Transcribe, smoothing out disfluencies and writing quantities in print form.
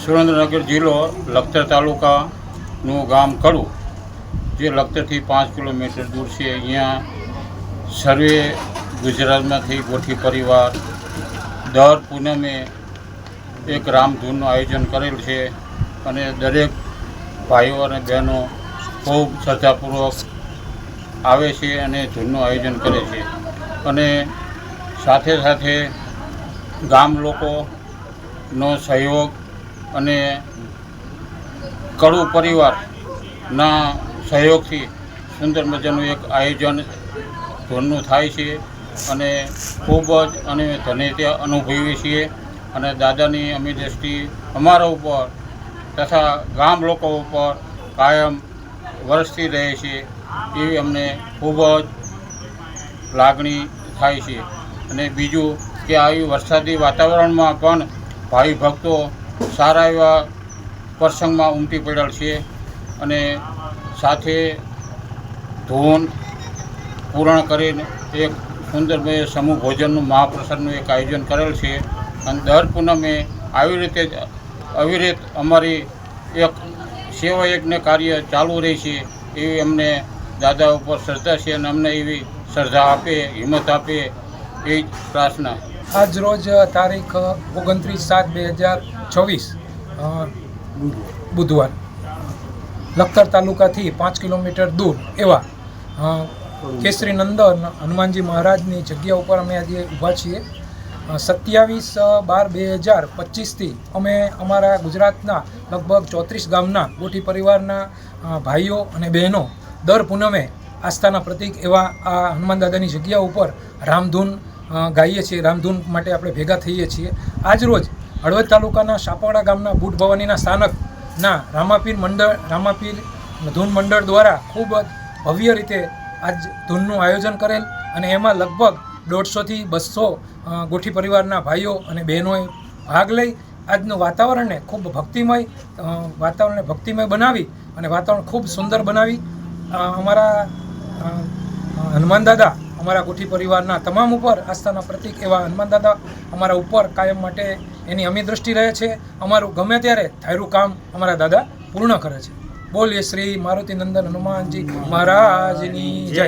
સુરેન્દ્રનગર જિલ્લો લખતર તાલુકાનું ગામ કડું, જે લખતરથી 5 કિલોમીટર દૂર છે. અહીંયા સર્વે ગુજરાતમાંથી ગોઠી પરિવાર દર પૂનમે એક રામધૂનનું આયોજન કરેલ છે અને દરેક ભાઈઓ અને બહેનો ખૂબ શ્રદ્ધાપૂર્વક આવે છે અને ધૂનનું આયોજન કરે છે. અને સાથે સાથે ગામ લોકોનો સહયોગ અને કડું પરિવારના સહયોગથી સુંદર મજાનું એક આયોજન ધૂનનું થાય છે અને ખૂબ જ અમે ધન્યતા અનુભવીએ છીએ. અને દાદાની અમે દ્રષ્ટિ અમારા ઉપર તથા ગામ લોકો ઉપર કાયમ વરસતી રહે છે એવી અમને ખૂબ જ લાગણી થાય છે. અને બીજું કે આવી વરસાદી વાતાવરણમાં પણ ભાવિ ભક્તો સારા એવા પ્રસંગમાં ઉમટી પડેલ છે અને સાથે ધૂન પૂરણ કરીને એક સુંદરમય સમૂહ ભોજનનું મહાપ્રસાદનું એક આયોજન કરેલ છે. અને દર પૂનમે આવી રીતે જ અવિરત અમારી એક સેવા યજ્ઞ કાર્ય ચાલુ રહે છે એવી અમને દાદા ઉપર શ્રદ્ધા છે અને અમને એવી શ્રદ્ધા આપે, હિંમત આપે એ જ પ્રાર્થના. આજ રોજ તારીખ 29/7/2024 બુધવાર લખતર તાલુકાથી 5 કિલોમીટર દૂર એવા કેસરી નંદન હનુમાનજી મહારાજની જગ્યા ઉપર અમે આજે ઊભા છીએ. 27/12/2025થી અમે અમારા ગુજરાતના લગભગ 34 ગામના ગોઠી પરિવારના ભાઈઓ અને બહેનો દર પૂનમે આસ્થાના પ્રતીક એવા આ હનુમાન દાદાની જગ્યા ઉપર રામધૂન ગાઈએ છીએ. રામધૂન માટે આપણે ભેગા થઈએ છીએ. આજ રોજ હળવદ તાલુકાના સાપવાડા ગામના બુટ ભવાનીના સ્થાનકના રામાપીર ધૂન મંડળ દ્વારા ખૂબ જ ભવ્ય રીતે આજ ધૂનનું આયોજન કરેલ અને એમાં લગભગ 150થી 200 ગોઠી પરિવારના ભાઈઓ અને બહેનોએ ભાગ લઈ આજનું વાતાવરણને ખૂબ ભક્તિમય બનાવી અને વાતાવરણ ખૂબ સુંદર બનાવી અમારા હનુમાન દાદા અમારા ગોઠી પરિવારના તમામ ઉપર આસ્થાના પ્રતીક એવા હનુમાન દાદા અમારા ઉપર કાયમ માટે એની અમી દ્રષ્ટિ રહે છે. અમારું ગમે ત્યારે ધાર્યું કામ અમારા દાદા પૂર્ણ કરે છે. બોલીએ શ્રી મારુતિ નંદન હનુમાનજી મહારાજની જય.